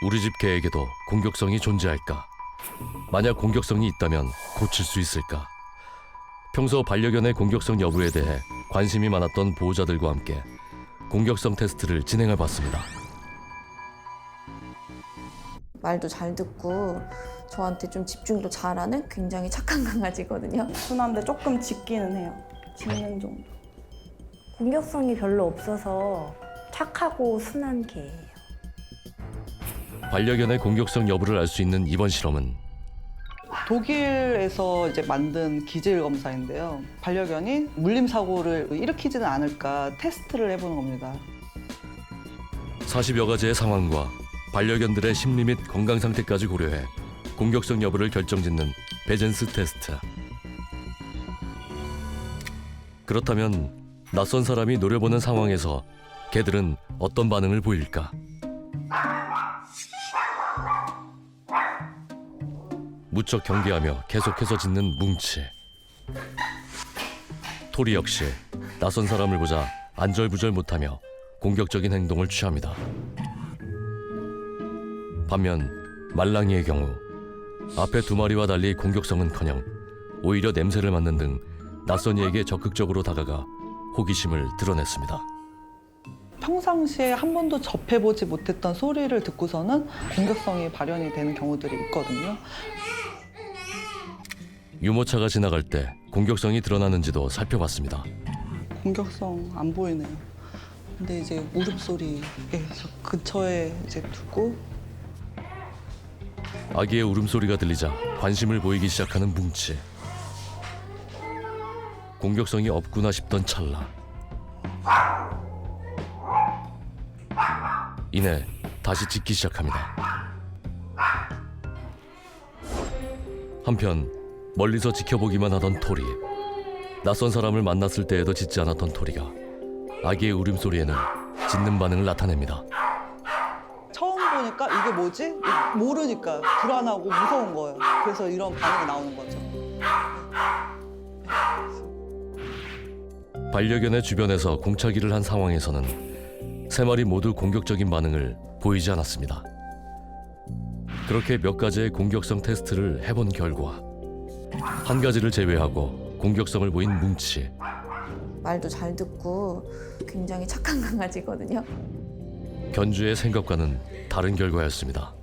우리 집 개에게도 공격성이 존재할까? 만약 공격성이 있다면 고칠 수 있을까? 평소 반려견의 공격성 여부에 대해 관심이 많았던 보호자들과 함께 공격성 테스트를 진행해봤습니다. 말도 잘 듣고 저한테 좀 집중도 잘하는 굉장히 착한 강아지거든요. 순한데 조금 짖기는 해요. 짖는 정도. 공격성이 별로 없어서 착하고 순한 개예요. 반려견의 공격성 여부를 알 수 있는 이번 실험은 독일에서 이제 만든 기질 검사인데요. 반려견이 물림 사고를 일으키지는 않을까 테스트를 해보는 겁니다. 40여 가지의 상황과 반려견들의 심리 및 건강 상태까지 고려해 공격성 여부를 결정짓는 베젠스 테스트. 그렇다면 낯선 사람이 노려보는 상황에서 개들은 어떤 반응을 보일까? 무척 경계하며 계속해서 짖는 뭉치. 토리 역시 낯선 사람을 보자 안절부절 못하며 공격적인 행동을 취합니다. 반면 말랑이의 경우 앞에 두 마리와 달리 공격성은커녕 오히려 냄새를 맡는 등 낯선 이에게 적극적으로 다가가 호기심을 드러냈습니다. 평상시에 한 번도 접해보지 못했던 소리를 듣고서는 공격성이 발현이 되는 경우들이 있거든요. 유모차가 지나갈 때 공격성이 드러나는지도 살펴봤습니다. 공격성 안 보이네요. 근데 이제 울음소리 근처에 이제 두고 아기의 울음소리가 들리자 관심을 보이기 시작하는 뭉치. 공격성이 없구나 싶던 찰나 이내 다시 짖기 시작합니다. 한편 멀리서 지켜보기만 하던 토리. 낯선 사람을 만났을 때에도 짖지 않았던 토리가 아기의 울음소리에는 짖는 반응을 나타냅니다. 처음 보니까 이게 뭐지? 모르니까 불안하고 무서운 거예요. 그래서 이런 반응이 나오는 거죠. 반려견의 주변에서 공차기를 한 상황에서는 세 마리 모두 공격적인 반응을 보이지 않았습니다. 그렇게 몇 가지의 공격성 테스트를 해본 결과 한 가지를 제외하고 공격성을 보인 뭉치. 말도 잘 듣고 굉장히 착한 강아지거든요. 견주의 생각과는 다른 결과였습니다.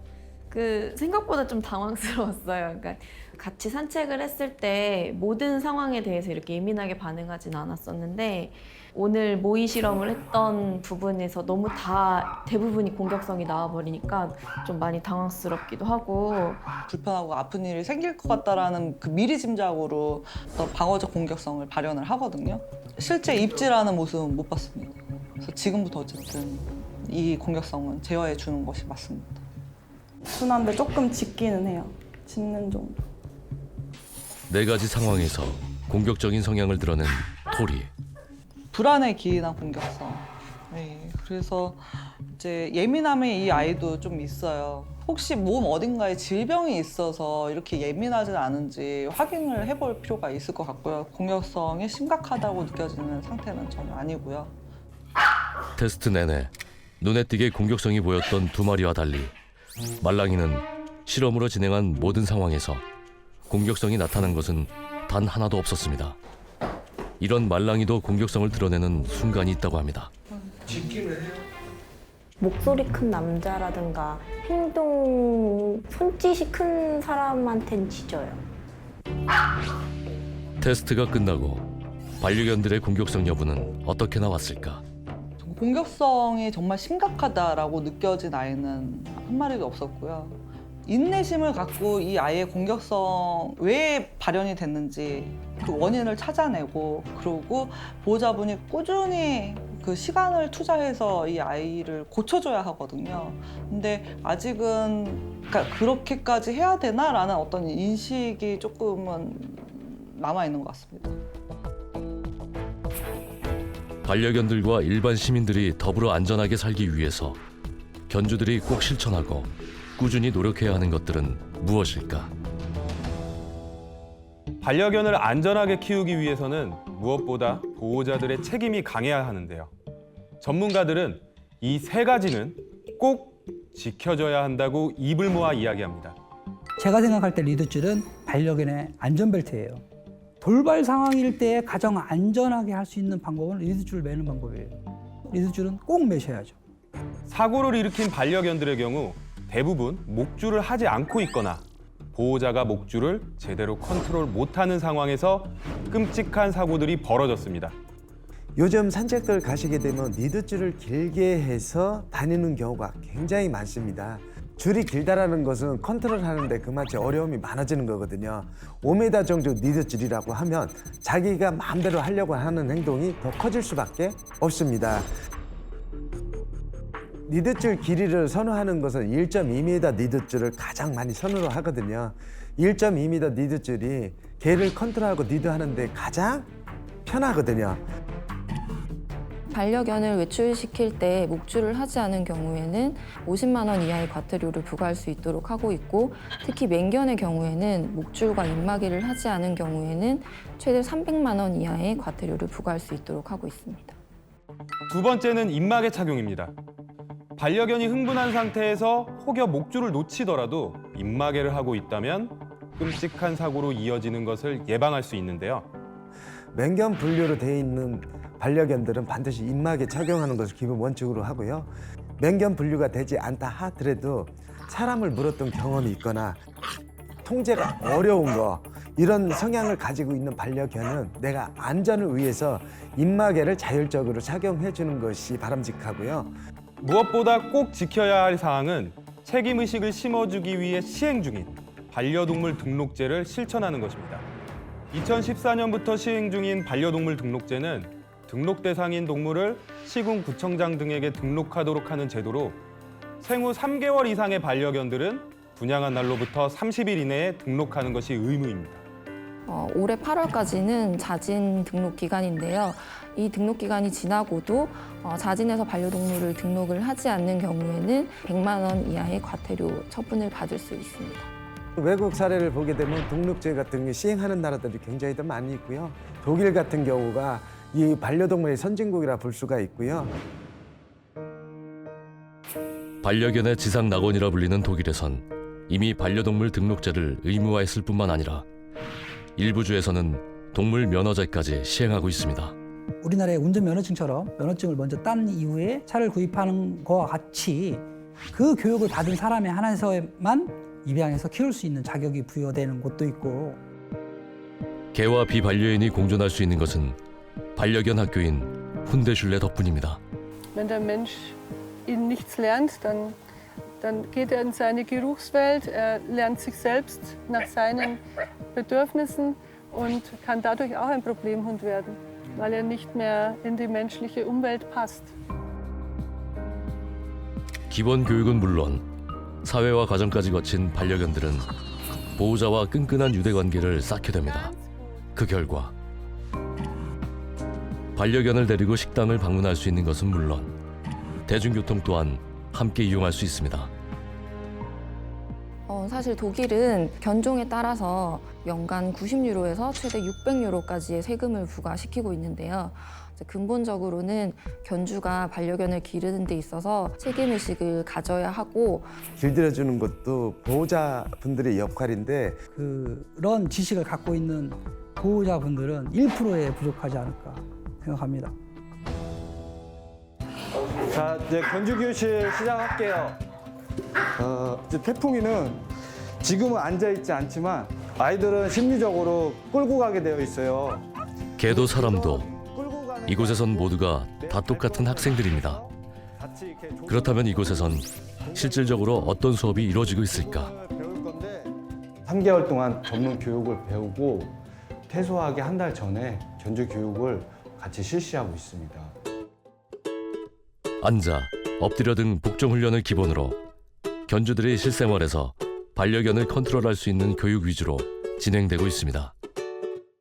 생각보다 좀 당황스러웠어요. 그러니까 같이 산책을 했을 때 모든 상황에 대해서 이렇게 예민하게 반응하진 않았었는데 오늘 모의 실험을 했던 부분에서 너무 대부분이 공격성이 나와버리니까 좀 많이 당황스럽기도 하고 불편하고 아픈 일이 생길 것 같다라는 그 미리 짐작으로 어떤 방어적 공격성을 발현을 하거든요. 실제 입질하는 모습은 못 봤습니다. 그래서 지금부터 어쨌든 이 공격성은 제어해 주는 것이 맞습니다. 순한데 조금 짖기는 해요. 짖는 정도. 네 가지 상황에서 공격적인 성향을 드러낸 토리. 불안에 기인한 공격성. 네, 그래서 이제 예민함이 이 아이도 좀 있어요. 혹시 몸 어딘가에 질병이 있어서 이렇게 예민하진 않은지 확인을 해볼 필요가 있을 것 같고요. 공격성이 심각하다고 느껴지는 상태는 전혀 아니고요. 테스트 내내 눈에 띄게 공격성이 보였던 두 마리와 달리 말랑이는 실험으로 진행한 모든 상황에서 공격성이 나타난 것은 단 하나도 없었습니다. 이런 말랑이도 공격성을 드러내는 순간이 있다고 합니다. 목소리 큰 남자라든가 손짓이 큰 사람한텐 짖어요. 테스트가 끝나고 반려견들의 공격성 여부는 어떻게 나왔을까? 공격성이 정말 심각하다라고 느껴진 아이는 한 마리도 없었고요. 인내심을 갖고 이 아이의 공격성 왜 발현이 됐는지 그 원인을 찾아내고 그러고 보호자분이 꾸준히 그 시간을 투자해서 이 아이를 고쳐줘야 하거든요. 근데 아직은 그러니까 그렇게까지 해야 되나라는 어떤 인식이 조금은 남아있는 것 같습니다. 반려견들과 일반 시민들이 더불어 안전하게 살기 위해서 견주들이 꼭 실천하고 꾸준히 노력해야 하는 것들은 무엇일까? 반려견을 안전하게 키우기 위해서는 무엇보다 보호자들의 책임이 강해야 하는데요. 전문가들은 이 세 가지는 꼭 지켜져야 한다고 입을 모아 이야기합니다. 제가 생각할 때 리드줄은 반려견의 안전벨트예요. 돌발 상황일 때 가장 안전하게 할 수 있는 방법은 리드줄을 매는 방법이에요. 리드줄은 꼭 매셔야죠. 사고를 일으킨 반려견들의 경우 대부분 목줄을 하지 않고 있거나 보호자가 목줄을 제대로 컨트롤 못하는 상황에서 끔찍한 사고들이 벌어졌습니다. 요즘 산책을 가시게 되면 리드줄을 길게 해서 다니는 경우가 굉장히 많습니다. 줄이 길다라는 것은 컨트롤하는데 그만치 어려움이 많아지는 거거든요. 5m 정도 리드줄이라고 하면 자기가 마음대로 하려고 하는 행동이 더 커질 수밖에 없습니다. 리드줄 길이를 선호하는 것은 1.2m 리드줄을 가장 많이 선호를 하거든요. 1.2m 리드줄이 개를 컨트롤하고 리드하는데 가장 편하거든요. 반려견을 외출시킬 때 목줄을 하지 않은 경우에는 50만 원 이하의 과태료를 부과할 수 있도록 하고 있고, 특히 맹견의 경우에는 목줄과 입마개를 하지 않은 경우에는 최대 300만 원 이하의 과태료를 부과할 수 있도록 하고 있습니다. 두 번째는 입마개 착용입니다. 반려견이 흥분한 상태에서 혹여 목줄을 놓치더라도 입마개를 하고 있다면 끔찍한 사고로 이어지는 것을 예방할 수 있는데요. 맹견 분류로 되어 있는 반려견들은 반드시 입마개 착용하는 것을 기본 원칙으로 하고요. 맹견 분류가 되지 않다 하더라도 사람을 물었던 경험이 있거나 통제가 어려운 거, 이런 성향을 가지고 있는 반려견은 내가 안전을 위해서 입마개를 자율적으로 착용해 주는 것이 바람직하고요. 무엇보다 꼭 지켜야 할 사항은 책임의식을 심어주기 위해 시행 중인 반려동물 등록제를 실천하는 것입니다. 2014년부터 시행 중인 반려동물 등록제는 등록 대상인 동물을 시군구청장 등에게 등록하도록 하는 제도로 생후 3개월 이상의 반려견들은 분양한 날로부터 30일 이내에 등록하는 것이 의무입니다. 올해 8월까지는 자진 등록 기간인데요. 이 등록 기간이 지나고도 자진해서 반려동물을 등록을 하지 않는 경우에는 100만 원 이하의 과태료 처분을 받을 수 있습니다. 외국 사례를 보게 되면 등록제 같은 게 시행하는 나라들이 굉장히 더 많이 있고요. 독일 같은 경우가 이 반려동물의 선진국이라 볼 수가 있고요. 반려견의 지상 낙원이라 불리는 독일에선 이미 반려동물 등록제를 의무화했을 뿐만 아니라 일부 주에서는 동물 면허제까지 시행하고 있습니다. 우리나라의 운전면허증처럼 면허증을 먼저 딴 이후에 차를 구입하는 것과 같이 그 교육을 받은 사람에 한해서만 입양해서 키울 수 있는 자격이 부여되는 곳도 있고, 개와 비반려인이 공존할 수 있는 것은 반려견 학교인 훈데슐레 덕분입니다. Wenn der Mensch ihn nichts lernt, dann geht er in seine Geruchswelt, er lernt sich selbst nach seinen Bedürfnissen und kann dadurch auch ein Problemhund werden, weil er nicht mehr in die menschliche Umwelt passt. 기본 교육은 물론 사회와 가정까지 거친 반려견들은 보호자와 끈끈한 유대관계를 쌓게 됩니다. 그 결과 반려견을 데리고 식당을 방문할 수 있는 것은 물론 대중교통 또한 함께 이용할 수 있습니다. 사실 독일은 견종에 따라서 연간 90유로에서 최대 600유로까지의 세금을 부과시키고 있는데요. 근본적으로는 견주가 반려견을 기르는 데 있어서 책임의식을 가져야 하고, 길들여주는 것도 보호자분들의 역할인데 그런 지식을 갖고 있는 보호자분들은 1%에 부족하지 않을까 생각합니다. 자, 이제 견주 교실 시작할게요. 이제 태풍이는 지금은 앉아 있지 않지만 아이들은 심리적으로 끌고 가게 되어 있어요. 개도 사람도 이곳에선 모두가 다 똑같은 학생들입니다. 그렇다면 이곳에선 실질적으로 어떤 수업이 이루어지고 있을까? 3개월 동안 전문 교육을 배우고 퇴소하기 한 달 전에 견주 교육을 같이 실시하고 있습니다. 앉아, 엎드려 등 복종 훈련을 기본으로 견주들이 실생활에서 반려견을 컨트롤할 수 있는 교육 위주로 진행되고 있습니다.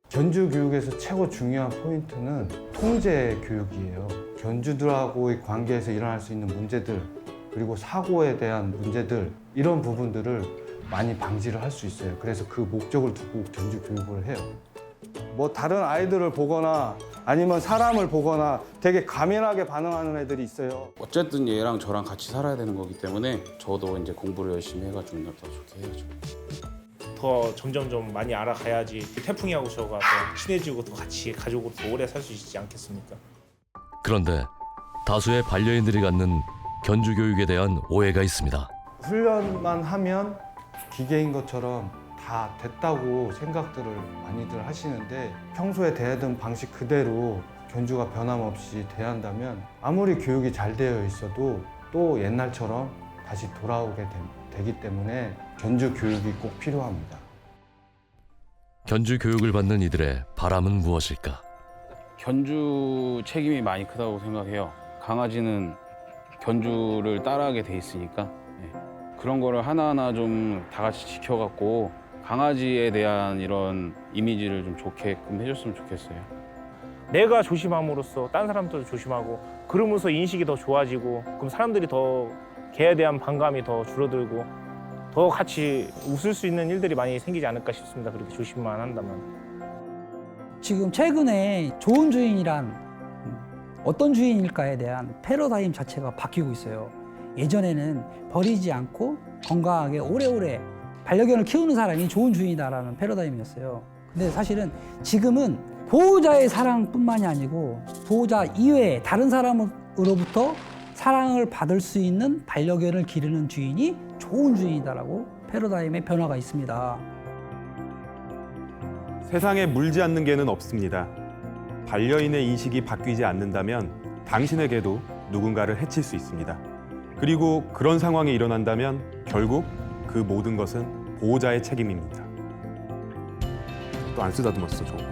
견주 교육에서 최고 중요한 포인트는 통제 교육이에요. 견주들하고의 관계에서 일어날 수 있는 문제들, 그리고 사고에 대한 문제들, 이런 부분들을 많이 방지를 할 수 있어요. 그래서 그 목적을 두고 견주 교육을 해요. 뭐 다른 아이들을 보거나 아니면 사람을 보거나 되게 과민하게 반응하는 애들이 있어요. 어쨌든 얘랑 저랑 같이 살아야 되는 거기 때문에 저도 이제 공부를 열심히 해가지고 더 좋게 해야죠. 더 점점 좀 많이 알아가야지 태풍이하고 저가 더 친해지고 더 같이 가족으로 더 오래 살 수 있지 않겠습니까? 그런데 다수의 반려인들이 갖는 견주 교육에 대한 오해가 있습니다. 훈련만 하면 기계인 것처럼 다 됐다고 생각들을 많이들 하시는데 평소에 대하던 방식 그대로 견주가 변함없이 대한다면 아무리 교육이 잘 되어 있어도 또 옛날처럼 다시 돌아오게 되기 때문에 견주 교육이 꼭 필요합니다. 견주 교육을 받는 이들의 바람은 무엇일까? 견주 책임이 많이 크다고 생각해요. 강아지는 견주를 따라하게 돼 있으니까 그런 거를 하나하나 좀 다 같이 지켜갖고 강아지에 대한 이런 이미지를 좀 좋게끔 해줬으면 좋겠어요. 내가 조심함으로써 딴 사람들도 조심하고 그러면서 인식이 더 좋아지고 그럼 사람들이 더 개에 대한 반감이 더 줄어들고 더 같이 웃을 수 있는 일들이 많이 생기지 않을까 싶습니다. 그렇게 조심만 한다면. 지금 최근에 좋은 주인이란 어떤 주인일까에 대한 패러다임 자체가 바뀌고 있어요. 예전에는 버리지 않고 건강하게 오래오래 반려견을 키우는 사람이 좋은 주인이다라는 패러다임이었어요. 근데 사실은 지금은 보호자의 사랑뿐만이 아니고 보호자 이외에 다른 사람으로부터 사랑을 받을 수 있는 반려견을 기르는 주인이 좋은 주인이다라고 패러다임의 변화가 있습니다. 세상에 물지 않는 개는 없습니다. 반려인의 인식이 바뀌지 않는다면 당신의 개도 누군가를 해칠 수 있습니다. 그리고 그런 상황이 일어난다면 결국 그 모든 것은 보호자의 책임입니다. 또 안 쓰다듬었어, 저거.